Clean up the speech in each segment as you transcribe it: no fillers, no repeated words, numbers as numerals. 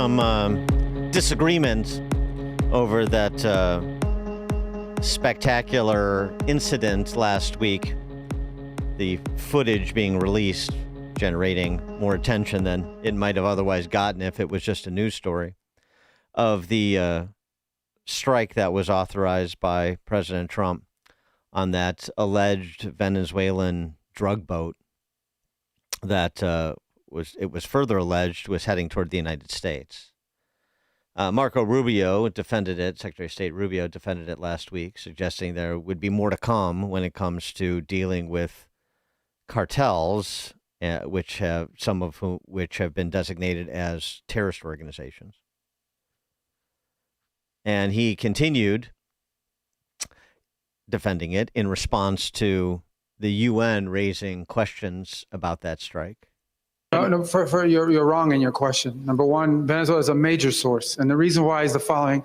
Some disagreement over that spectacular incident last week. The footage being released, generating more attention than it might have otherwise gotten if it was just a news story, of the strike that was authorized by President Trump on that alleged Venezuelan drug boat that it was further alleged was heading toward the United States. Marco Rubio defended it. Secretary of State Rubio defended it last week, suggesting there would be more to come when it comes to dealing with cartels, some of which have been designated as terrorist organizations. And he continued defending it in response to the UN raising questions about that strike. No, you're wrong in your question. Number one, Venezuela is a major source. And the reason why is the following.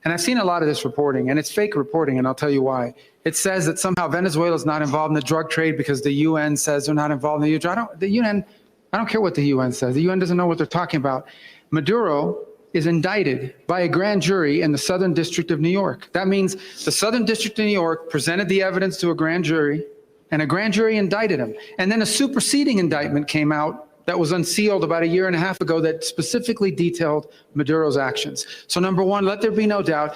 And I've seen a lot of this reporting, and it's fake reporting, and I'll tell you why. It says that somehow Venezuela is not involved in the drug trade because the UN says they're not involved in the drug. I don't care what the UN says. The UN doesn't know what they're talking about. Maduro is indicted by a grand jury in the Southern District of New York. That means the Southern District of New York presented the evidence to a grand jury, and a grand jury indicted him. And then a superseding indictment came out that was unsealed about a year and a half ago that specifically detailed Maduro's actions. So number one, let there be no doubt,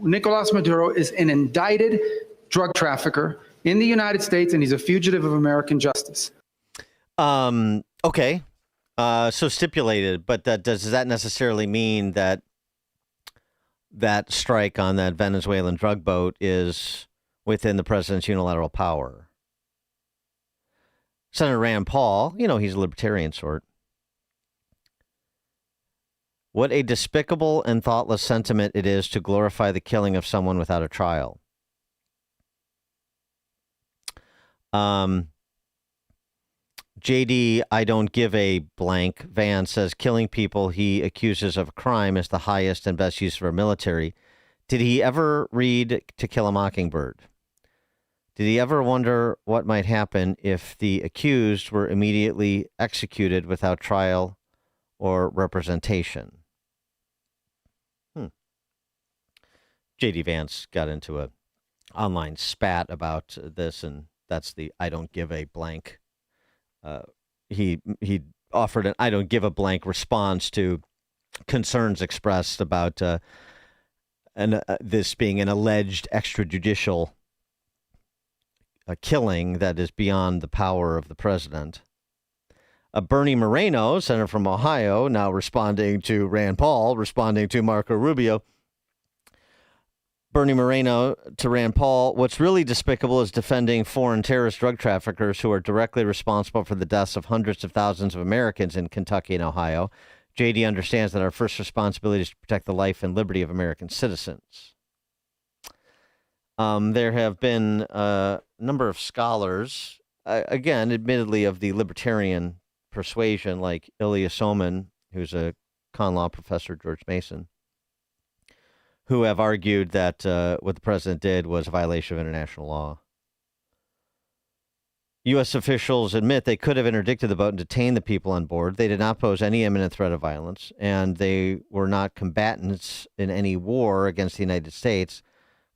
Nicolas Maduro is an indicted drug trafficker in the United States, and he's a fugitive of American justice. Okay. So stipulated, but does that necessarily mean that that strike on that Venezuelan drug boat is within the president's unilateral power? Senator Rand Paul, he's a libertarian sort. What a despicable and thoughtless sentiment it is to glorify the killing of someone without a trial. JD, I don't give a blank. Van says killing people he accuses of a crime is the highest and best use of our military. Did he ever read To Kill a Mockingbird? Did he ever wonder what might happen if the accused were immediately executed without trial or representation? J.D. Vance got into an online spat about this, and that's the I don't give a blank. He offered an I don't give a blank response to concerns expressed about this being an alleged extrajudicial a killing that is beyond the power of the president. Bernie Moreno, senator from Ohio, now responding to Rand Paul, responding to Marco Rubio. Bernie Moreno to Rand Paul, what's really despicable is defending foreign terrorist drug traffickers who are directly responsible for the deaths of hundreds of thousands of Americans in Kentucky and Ohio. JD understands that our first responsibility is to protect the life and liberty of American citizens. There have been a number of scholars, again, admittedly of the libertarian persuasion, like Ilya Soman, who's a con law professor at George Mason, who have argued that what the president did was a violation of international law. U.S. officials admit they could have interdicted the boat and detained the people on board. They did not pose any imminent threat of violence, and they were not combatants in any war against the United States.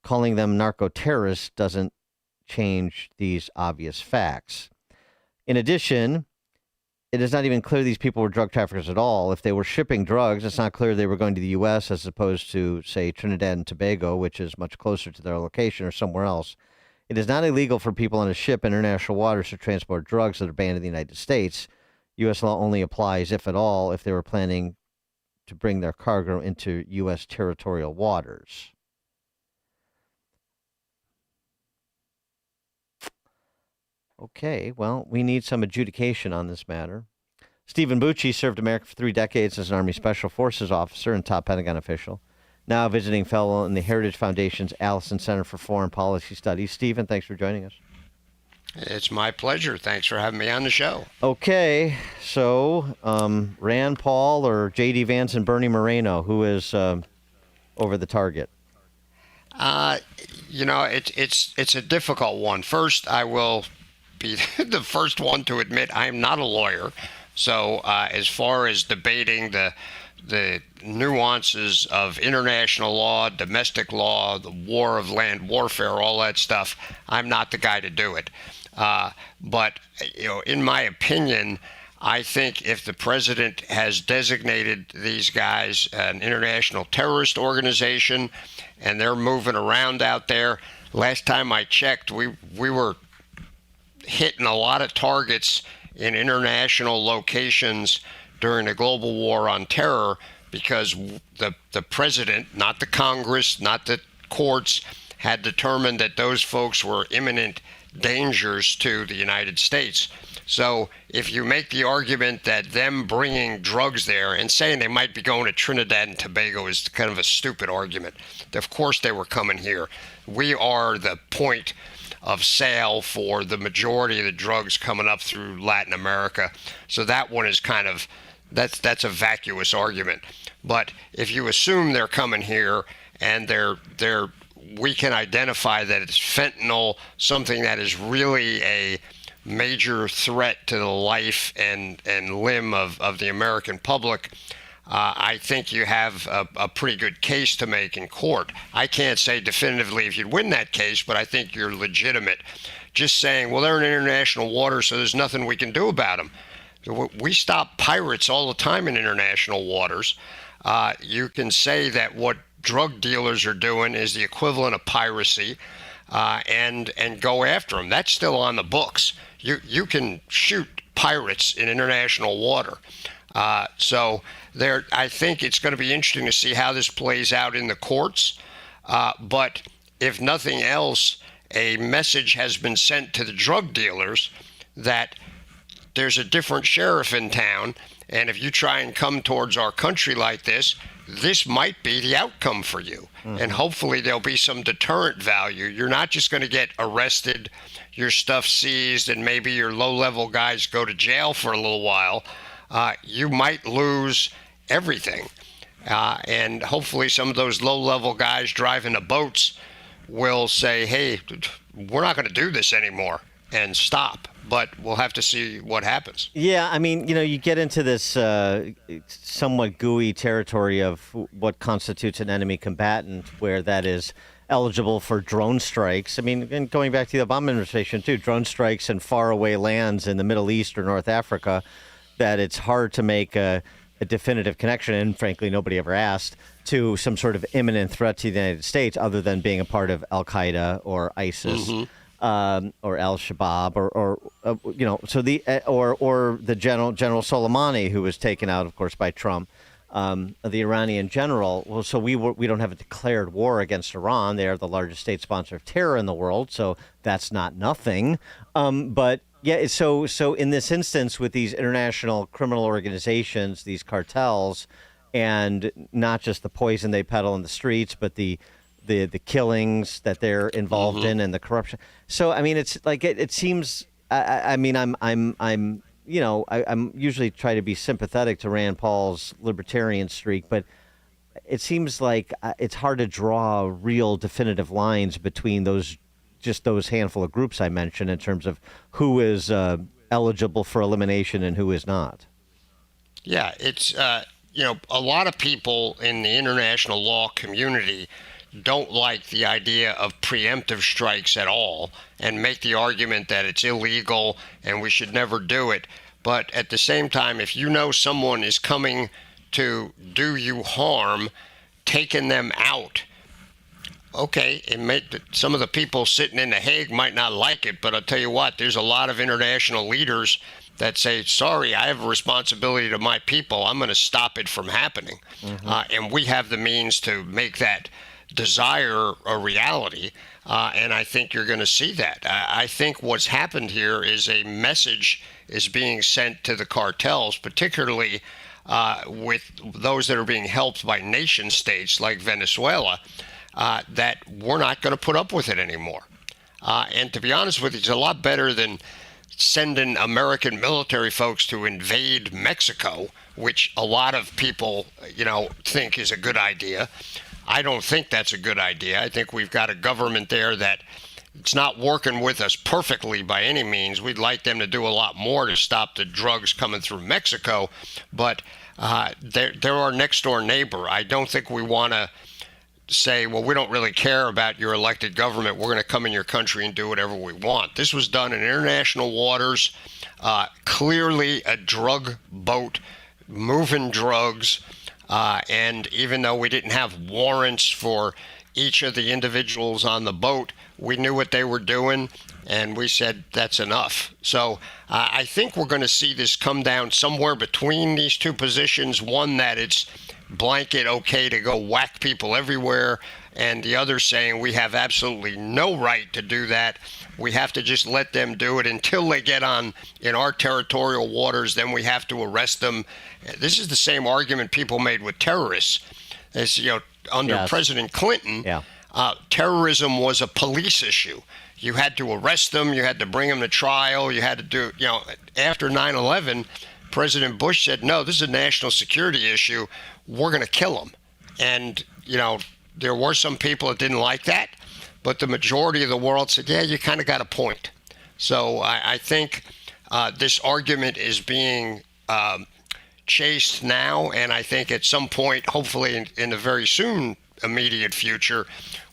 Calling them narco-terrorists doesn't change these obvious facts. In addition, it is not even clear these people were drug traffickers at all. If they were shipping drugs, it's not clear they were going to the U.S. as opposed to, say, Trinidad and Tobago, which is much closer to their location, or somewhere else. It is not illegal for people on a ship in international waters to transport drugs that are banned in the United States. U.S. law only applies, if at all, if they were planning to bring their cargo into U.S. territorial waters. Okay, well, we need some adjudication on this matter. Stephen Bucci served America for 3 decades as an Army Special Forces officer and top Pentagon official. Now a visiting fellow in the Heritage Foundation's Allison Center for Foreign Policy Studies. Stephen, thanks for joining us. It's my pleasure. Thanks for having me on the show. Okay, so Rand Paul or J.D. Vance and Bernie Moreno, who is over the target? It's a difficult one. First, I will be the first one to admit I'm not a lawyer. So as far as debating the the nuances of international law, domestic law, the war of land warfare, all that stuff. I'm not the guy to do it. But in my opinion, I think if the president has designated these guys an international terrorist organization and they're moving around out there, last time I checked, we were hitting a lot of targets in international locations during the global war on terror because the president, not the Congress, not the courts, had determined that those folks were imminent dangers to the United States. So if you make the argument that them bringing drugs there and saying they might be going to Trinidad and Tobago is kind of a stupid argument. Of course they were coming here. We are the point of sale for the majority of the drugs coming up through Latin America. So that one is kind of, that's a vacuous argument. But if you assume they're coming here and we can identify that it's fentanyl, something that is really a major threat to the life and limb of the American public, I think you have a pretty good case to make in court. I can't say definitively if you'd win that case, but I think you're legitimate. Just saying, well, they're in international water, so there's nothing we can do about them. We stop pirates all the time in international waters. You can say that what drug dealers are doing is the equivalent of piracy, and go after them. That's still on the books. You can shoot pirates in international water. So I think it's going to be interesting to see how this plays out in the courts. But if nothing else, a message has been sent to the drug dealers that there's a different sheriff in town, and if you try and come towards our country like this might be the outcome for you. Mm-hmm. And hopefully there'll be some deterrent value. You're not just going to get arrested, your stuff seized, and maybe your low-level guys go to jail for a little while. You might lose everything. And hopefully some of those low-level guys driving the boats will say, hey, we're not going to do this anymore, and stop. But we'll have to see what happens. Yeah, I mean, you get into this somewhat gooey territory of what constitutes an enemy combatant, where that is eligible for drone strikes. I mean, and going back to the Obama administration, too, drone strikes in faraway lands in the Middle East or North Africa, that it's hard to make a definitive connection, and frankly, nobody ever asked, to some sort of imminent threat to the United States other than being a part of Al-Qaeda or ISIS. Mm-hmm. Or Al-Shabaab, so the General Soleimani, who was taken out, of course, by Trump, the Iranian general. Well, so we don't have a declared war against Iran. They are the largest state sponsor of terror in the world, so that's not nothing. But yeah, so in this instance, with these international criminal organizations, these cartels, and not just the poison they peddle in the streets, but the killings that they're involved mm-hmm. in and the corruption. So I mean, it's like it seems. I'm usually try to be sympathetic to Rand Paul's libertarian streak, but it seems like it's hard to draw real definitive lines between those handful of groups I mentioned in terms of who is eligible for elimination and who is not. Yeah, it's a lot of people in the international law community don't like the idea of preemptive strikes at all and make the argument that it's illegal and we should never do it. But at the same time, if you know someone is coming to do you harm, taking them out, okay, some of the people sitting in The Hague might not like it, but I'll tell you what, there's a lot of international leaders that say, sorry, I have a responsibility to my people. I'm going to stop it from happening. Mm-hmm. And we have the means to make that desire a reality, and I think you're going to see that. I think what's happened here is a message is being sent to the cartels, particularly with those that are being helped by nation states like Venezuela, that we're not going to put up with it anymore. And to be honest with you, it's a lot better than sending American military folks to invade Mexico, which a lot of people, think is a good idea. I don't think that's a good idea. I think we've got a government there that it's not working with us perfectly by any means. We'd like them to do a lot more to stop the drugs coming through Mexico, but they're our next door neighbor. I don't think we want to say, well, we don't really care about your elected government. We're going to come in your country and do whatever we want. This was done in international waters, clearly a drug boat moving drugs. And even though we didn't have warrants for each of the individuals on the boat, we knew what they were doing, and we said that's enough. So I think we're going to see this come down somewhere between these two positions, one that it's blanket okay to go whack people everywhere, and the other saying we have absolutely no right to do that. We have to just let them do it until they get on in our territorial waters. Then we have to arrest them. This is the same argument people made with terrorists. As under Yes. President Clinton, terrorism was a police issue. You had to arrest them. You had to bring them to trial. You had to do, after 9/11, President Bush said, no, this is a national security issue. We're going to kill them. And, there were some people that didn't like that, but the majority of the world said, yeah, you kind of got a point. So I think this argument is being chased now, and I think at some point, hopefully in the very soon immediate future,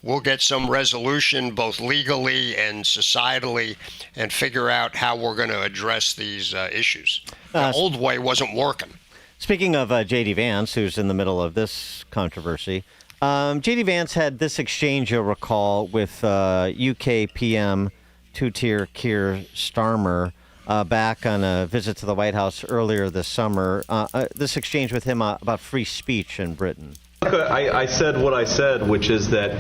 we'll get some resolution both legally and societally and figure out how we're going to address these issues. The old way wasn't working. Speaking of J.D. Vance, who's in the middle of this controversy, J.D. Vance had this exchange, you'll recall, with UK PM two-tier Keir Starmer back on a visit to the White House earlier this summer. This exchange with him about free speech in Britain. I said what I said, which is that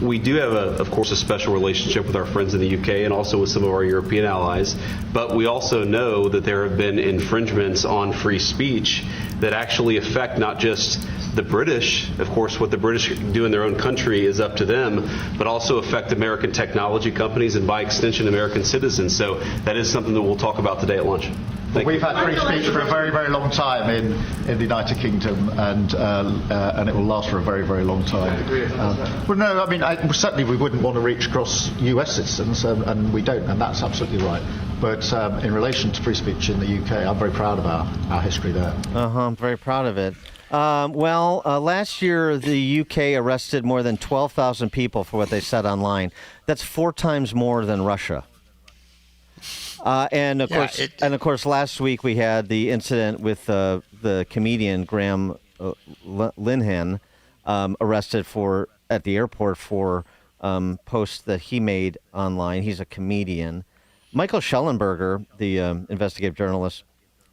we do have, of course, a special relationship with our friends in the UK and also with some of our European allies. But we also know that there have been infringements on free speech that actually affect not just the British. Of course, what the British do in their own country is up to them, but also affect American technology companies and by extension American citizens. So that is something that we'll talk about today at lunch. We've had free speech for a very, very long time in the United Kingdom, and it will last for a very, very long time. Well, no, I mean, certainly we wouldn't want to reach across US citizens, and we don't, and that's absolutely right. But in relation to free speech in the UK, I'm very proud of our history there. I'm very proud of it. Last year, the UK arrested more than 12,000 people for what they said online. That's 4 times more than Russia. And of course, last week we had the incident with the comedian Graham Linehan arrested at the airport for posts that he made online. He's a comedian. Michael Schellenberger, the investigative journalist,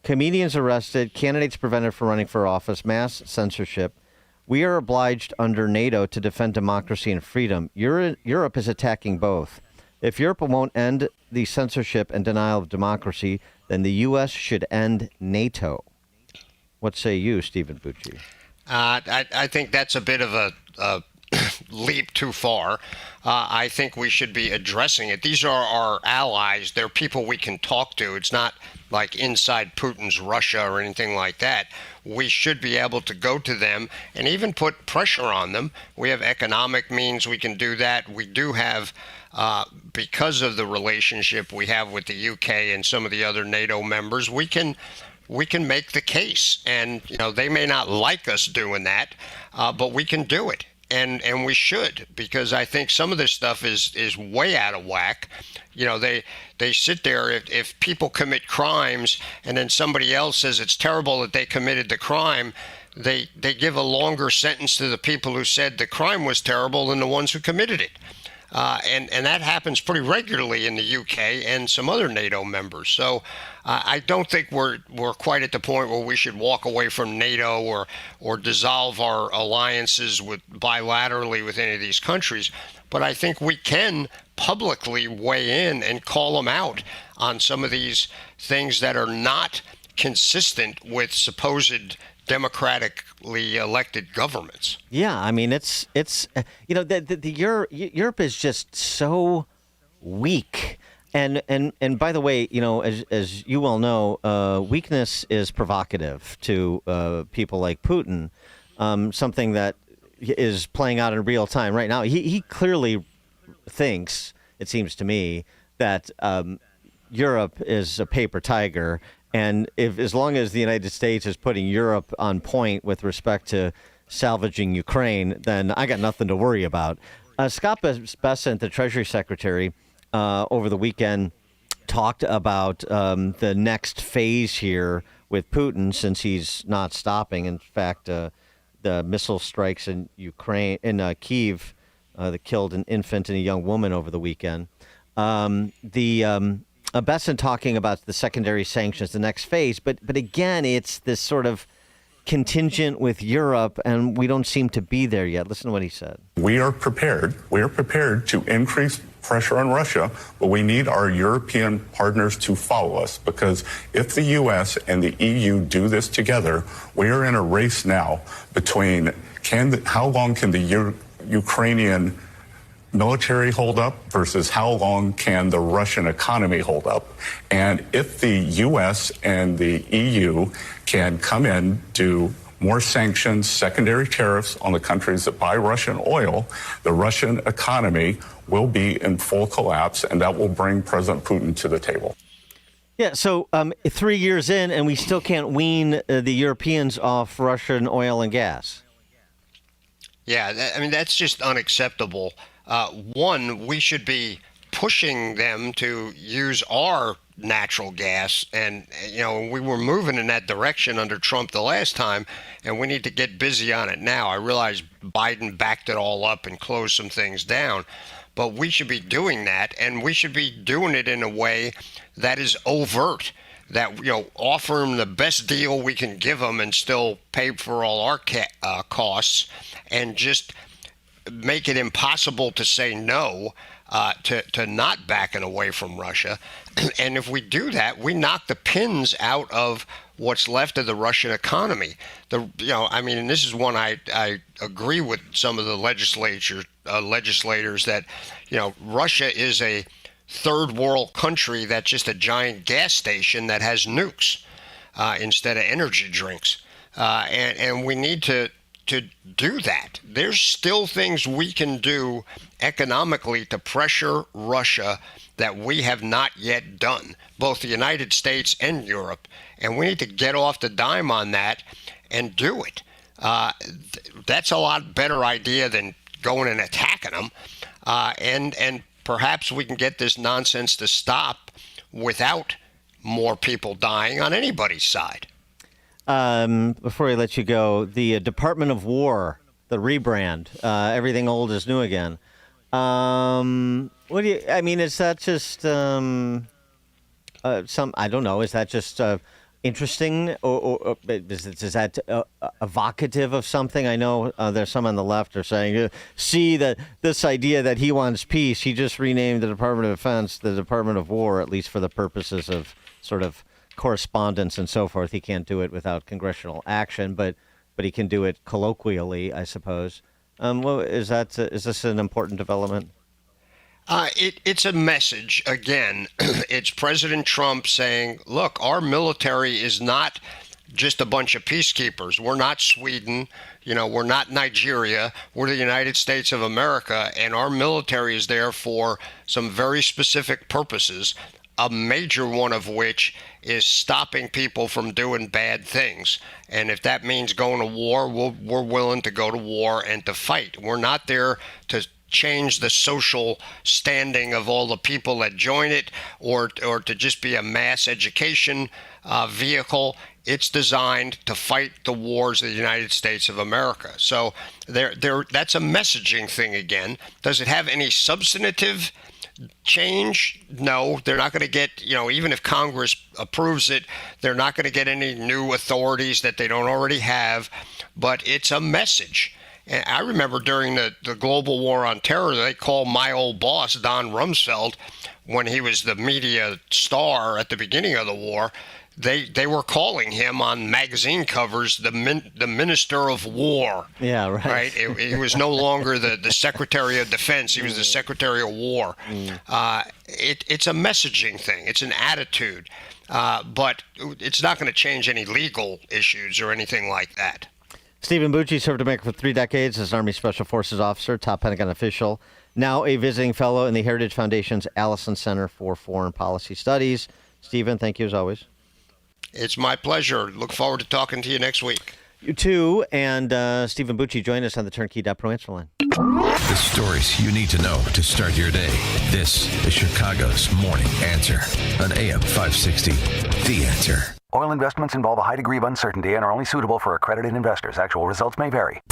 comedians arrested, candidates prevented from running for office, mass censorship. We are obliged under NATO to defend democracy and freedom. Europe is attacking both. If Europe won't end the censorship and denial of democracy, then the U.S. should end NATO. What say you, Stephen Bucci? I think that's a bit of a leap too far. I think we should be addressing it. These are our allies. They're people we can talk to. It's not like inside Putin's Russia or anything like that. We should be able to go to them and even put pressure on them. We have economic means we can do that. We do have, because of the relationship we have with the UK and some of the other NATO members, we can make the case. And, they may not like us doing that, but we can do it. And we should, because I think some of this stuff is way out of whack. They sit there, if people commit crimes and then somebody else says it's terrible that they committed the crime, they give a longer sentence to the people who said the crime was terrible than the ones who committed it. And that happens pretty regularly in the UK and some other NATO members. So I don't think we're quite at the point where we should walk away from NATO or dissolve our alliances bilaterally with any of these countries. But I think we can publicly weigh in and call them out on some of these things that are not consistent with supposed democratically elected governments. Yeah, I mean, it's Europe is just so weak. And by the way, as you well know, weakness is provocative to people like Putin, something that is playing out in real time right now. He clearly thinks it seems to me, that Europe is a paper tiger. And as long as the United States is putting Europe on point with respect to salvaging Ukraine, then I got nothing to worry about. Scott Bessent, the Treasury Secretary, over the weekend talked about the next phase here with Putin, since he's not stopping. In fact, the missile strikes in Ukraine, in Kyiv, that killed an infant and a young woman over the weekend. Besson talking about the secondary sanctions, the next phase, but again, it's this sort of contingent with Europe, and we don't seem to be there yet. Listen to what he said. We are prepared. We are prepared to increase pressure on Russia, but we need our European partners to follow us, because if the U.S. and the EU do this together, we are in a race now between how long can the Ukrainian military hold up versus how long can the Russian economy hold up. And if the U.S. and the EU can come in, do more sanctions, secondary tariffs on the countries that buy Russian oil, the Russian economy will be in full collapse, and that will bring President Putin to the table. Yeah, so 3 years in, and we still can't wean the Europeans off Russian oil and gas. Yeah, I mean, that's just unacceptable. One, we should be pushing them to use our natural gas. And, we were moving in that direction under Trump the last time, and we need to get busy on it now. I realize Biden backed it all up and closed some things down, but we should be doing that, and we should be doing it in a way that is overt, that, offer them the best deal we can give them and still pay for all our costs, and just make it impossible to say no, to not backing away from Russia. And if we do that, we knock the pins out of what's left of the Russian economy. And this is one I agree with some of the legislators that, Russia is a third world country that's just a giant gas station that has nukes instead of energy drinks. And we need to do that. There's still things we can do economically to pressure Russia that we have not yet done, both the United States and Europe. And we need to get off the dime on that and do it. That's a lot better idea than going and attacking them. And perhaps we can get this nonsense to stop without more people dying on anybody's side. Before I let you go, the Department of War, the rebrand, everything old is new again. Is that just I don't know, is that just interesting, or is that evocative of something? I know there's some on the left are saying, see that this idea that he wants peace, he just renamed the Department of Defense the Department of War, at least for the purposes of sort of correspondence and so forth. He can't do it without congressional action, but he can do it colloquially, I suppose. Is this an important development? It's a message. Again, it's President Trump saying, look, our military is not just a bunch of peacekeepers. We're not Sweden. We're not Nigeria. We're the United States of America, and our military is there for some very specific purposes, a major one of which is stopping people from doing bad things. And if that means going to war, we're willing to go to war and to fight. We're not there to change the social standing of all the people that join it, or to just be a mass education vehicle. It's designed to fight the wars of the United States of America. So that's a messaging thing again. Does it have any substantive change? No, they're not going to get, even if Congress approves it, they're not going to get any new authorities that they don't already have. But it's a message. And I remember during the global war on terror, they called my old boss, Don Rumsfeld, when he was the media star at the beginning of the war. They were calling him on magazine covers the Minister of War. Yeah, right. Right. He was no longer the Secretary of Defense. He was the Secretary of War. It's a messaging thing. It's an attitude, but it's not going to change any legal issues or anything like that. Stephen Bucci served America for 3 decades as an Army Special Forces officer, top Pentagon official, now a visiting fellow in the Heritage Foundation's Allison Center for Foreign Policy Studies. Stephen, thank you as always. It's my pleasure. Look forward to talking to you next week. You too. And Stephen Bucci joined us on the Turnkey.Pro answer line. The stories you need to know to start your day. This is Chicago's Morning Answer on AM 560. The Answer. Oil investments involve a high degree of uncertainty and are only suitable for accredited investors. Actual results may vary.